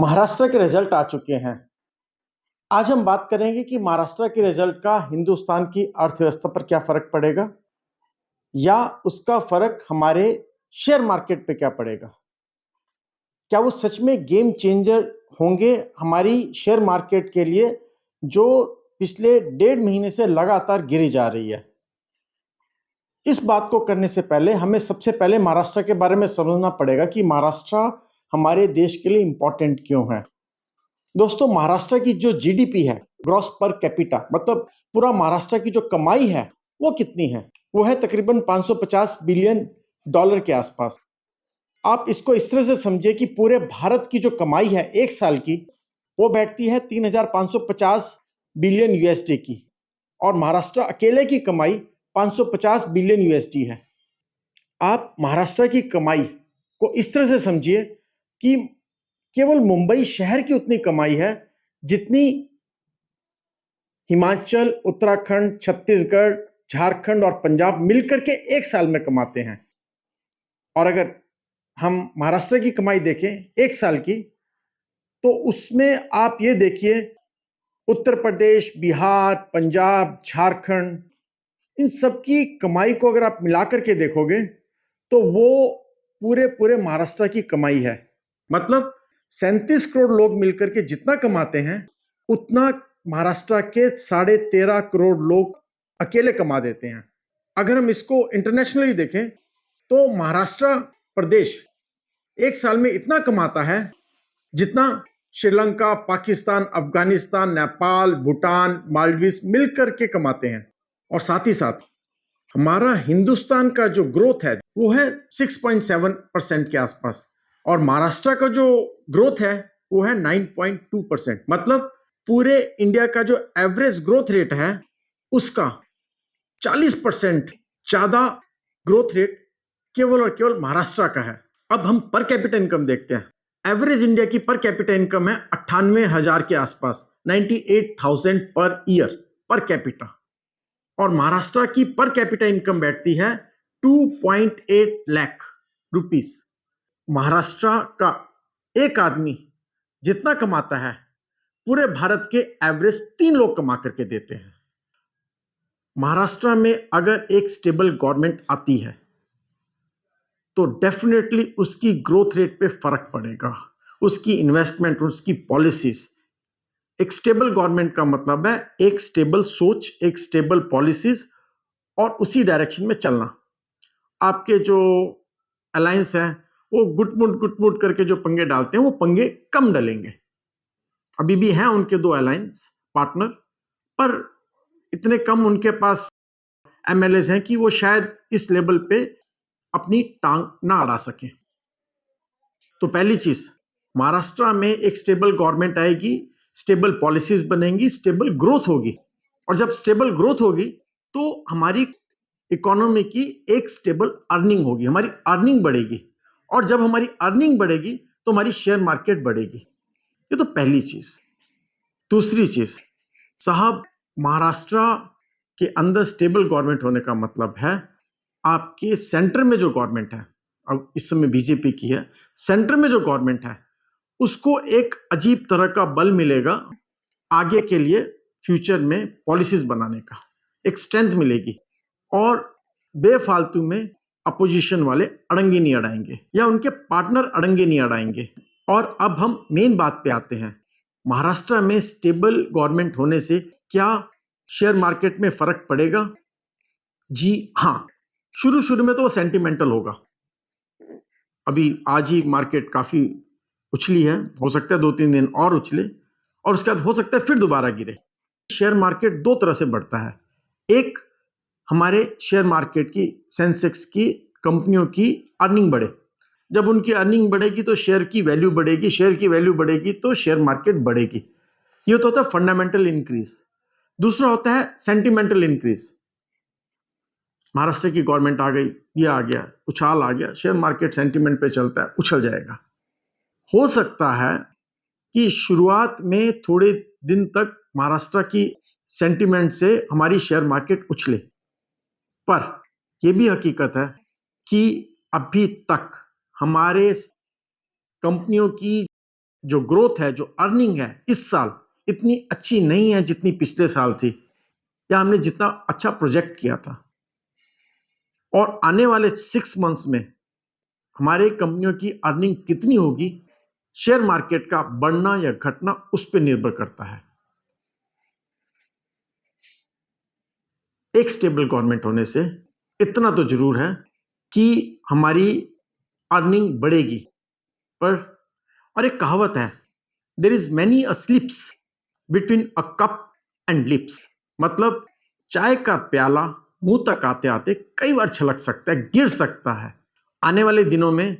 महाराष्ट्र के रिजल्ट आ चुके हैं। आज हम बात करेंगे कि महाराष्ट्र के रिजल्ट का हिंदुस्तान की अर्थव्यवस्था पर क्या फर्क पड़ेगा या उसका फर्क हमारे शेयर मार्केट पे क्या पड़ेगा। क्या वो सच में गेम चेंजर होंगे हमारी शेयर मार्केट के लिए, जो पिछले 1.5 महीने से लगातार गिरी जा रही है। इस बात को करने से पहले हमें सबसे पहले महाराष्ट्र के बारे में समझना पड़ेगा कि महाराष्ट्र हमारे देश के लिए इंपॉर्टेंट क्यों है। दोस्तों, महाराष्ट्र की जो जीडीपी है, ग्रॉस पर कैपिटा, मतलब पूरा महाराष्ट्र की जो कमाई है वो कितनी है? वो है तकरीबन 550 बिलियन डॉलर के आसपास। आप इसको इस तरह से समझिए कि पूरे भारत की जो कमाई है एक साल की, वो बैठती है 3550 बिलियन यूएसडी की, और महाराष्ट्र अकेले की कमाई 550 बिलियन यूएसडी है। आप महाराष्ट्र की कमाई को इस तरह से समझिए कि केवल मुंबई शहर की उतनी कमाई है जितनी हिमाचल, उत्तराखंड, छत्तीसगढ़, झारखंड और पंजाब मिलकर के एक साल में कमाते हैं। और अगर हम महाराष्ट्र की कमाई देखें एक साल की, तो उसमें आप ये देखिए, उत्तर प्रदेश, बिहार, पंजाब, झारखंड, इन सब की कमाई को अगर आप मिलाकर के देखोगे तो वो पूरे पूरे महाराष्ट्र की कमाई है। मतलब 37 करोड़ लोग मिलकर के जितना कमाते हैं उतना महाराष्ट्र के 13.5 करोड़ लोग अकेले कमा देते हैं। अगर हम इसको इंटरनेशनली देखें तो महाराष्ट्र प्रदेश एक साल में इतना कमाता है जितना श्रीलंका, पाकिस्तान, अफगानिस्तान, नेपाल, भूटान, मालदीव मिलकर के कमाते हैं। और साथ ही साथ हमारा हिंदुस्तान का जो ग्रोथ है वो है 6.7% के आसपास, और महाराष्ट्र का जो ग्रोथ है वो है 9.2%। मतलब पूरे इंडिया का जो एवरेज ग्रोथ रेट है उसका 40% ज्यादा ग्रोथ रेट केवल और केवल महाराष्ट्र का है। अब हम पर कैपिटा इनकम देखते हैं। एवरेज इंडिया की पर कैपिटा इनकम है 98,000 के आसपास, 98,000 पर ईयर पर कैपिटा, और महाराष्ट्र की पर कैपिटा इनकम बैठती है 2.8 लाख रुपीस। महाराष्ट्र का एक आदमी जितना कमाता है पूरे भारत के एवरेज 3 लोग कमा करके देते हैं। महाराष्ट्र में अगर एक स्टेबल गवर्नमेंट आती है तो डेफिनेटली उसकी ग्रोथ रेट पे फर्क पड़ेगा, उसकी इन्वेस्टमेंट, उसकी पॉलिसीज। एक स्टेबल गवर्नमेंट का मतलब है एक स्टेबल सोच, एक स्टेबल पॉलिसीज, और उसी डायरेक्शन में चलना। आपके जो अलायंस है वो गुटमुट करके जो पंगे डालते हैं वो पंगे कम डलेंगे। अभी भी हैं उनके 2 अलायंस पार्टनर, पर इतने कम उनके पास एमएलएस हैं कि वो शायद इस लेवल पे अपनी टांग ना अड़ा सके। तो पहली चीज, महाराष्ट्र में एक स्टेबल गवर्नमेंट आएगी, स्टेबल पॉलिसीज बनेंगी, स्टेबल ग्रोथ होगी, और जब स्टेबल ग्रोथ होगी तो हमारी इकोनॉमी की एक स्टेबल अर्निंग होगी, हमारी अर्निंग बढ़ेगी, और जब हमारी अर्निंग बढ़ेगी तो हमारी शेयर मार्केट बढ़ेगी। ये तो पहली चीज। दूसरी चीज साहब, महाराष्ट्र के अंदर स्टेबल गवर्नमेंट होने का मतलब है आपके सेंटर में जो गवर्नमेंट है, अब इस समय बीजेपी की है, सेंटर में जो गवर्नमेंट है उसको एक अजीब तरह का बल मिलेगा आगे के लिए, फ्यूचर में पॉलिसीज बनाने का एक स्ट्रेंथ मिलेगी, और बेफालतू में अपोजिशन वाले अड़ंगे नहीं अड़ाएंगे या उनके पार्टनर अड़ंगे नहीं अड़ाएंगे। और अब हम मेन बात पे आते हैं, महाराष्ट्र में स्टेबल गवर्नमेंट होने से क्या शेयर मार्केट में फर्क पड़ेगा? जी हाँ, शुरू में तो वो सेंटिमेंटल होगा। अभी आज ही मार्केट काफी उछली है, हो सकता है 2-3 दिन और उछले, और उसके बाद हो सकता है फिर दोबारा गिरे। शेयर मार्केट 2 तरह से बढ़ता है। एक, हमारे शेयर मार्केट की, सेंसेक्स की कंपनियों की अर्निंग बढ़े। जब उनकी अर्निंग बढ़ेगी तो शेयर की वैल्यू बढ़ेगी, शेयर की वैल्यू बढ़ेगी तो शेयर मार्केट बढ़ेगी। ये तो होता है फंडामेंटल इंक्रीज। दूसरा होता है सेंटिमेंटल इंक्रीज। महाराष्ट्र की गवर्नमेंट आ गई, ये आ गया, उछाल आ गया, शेयर मार्केट सेंटिमेंट पे चलता है, उछल जाएगा। हो सकता है कि शुरुआत में थोड़े दिन तक महाराष्ट्र की सेंटिमेंट से हमारी शेयर मार्केट उछले, पर यह भी हकीकत है कि अभी तक हमारे कंपनियों की जो ग्रोथ है, जो अर्निंग है इस साल इतनी अच्छी नहीं है जितनी पिछले साल थी, या हमने जितना अच्छा प्रोजेक्ट किया था। और आने वाले 6 मंथ्स में हमारे कंपनियों की अर्निंग कितनी होगी, शेयर मार्केट का बढ़ना या घटना उस पर निर्भर करता है। एक स्टेबल गवर्नमेंट होने से इतना तो जरूर है कि हमारी अर्निंग बढ़ेगी। और एक कहावत है, there is many a slips between a cup and lips, मतलब चाय का प्याला मुंह तक आते आते कई बार छलक सकता है, गिर सकता है। आने वाले दिनों में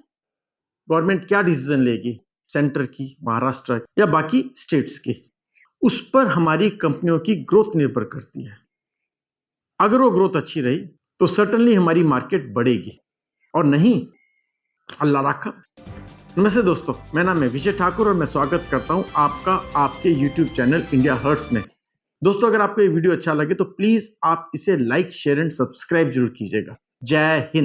गवर्नमेंट क्या डिसीजन लेगी, सेंटर की, महाराष्ट्र या बाकी स्टेट्स की, उस पर हमारी कंपनियों की ग्रोथ निर्भर करती है। अगर वो ग्रोथ अच्छी रही तो सर्टेनली हमारी मार्केट बढ़ेगी, और नहीं अल्लाह रखा। नमस्ते दोस्तों, मेरा नाम है विजय ठाकुर और मैं स्वागत करता हूं आपका आपके YouTube चैनल इंडिया हर्ट्स में। दोस्तों, अगर आपको ये वीडियो अच्छा लगे तो प्लीज आप इसे लाइक, शेयर एंड सब्सक्राइब जरूर कीजिएगा। जय हिंद।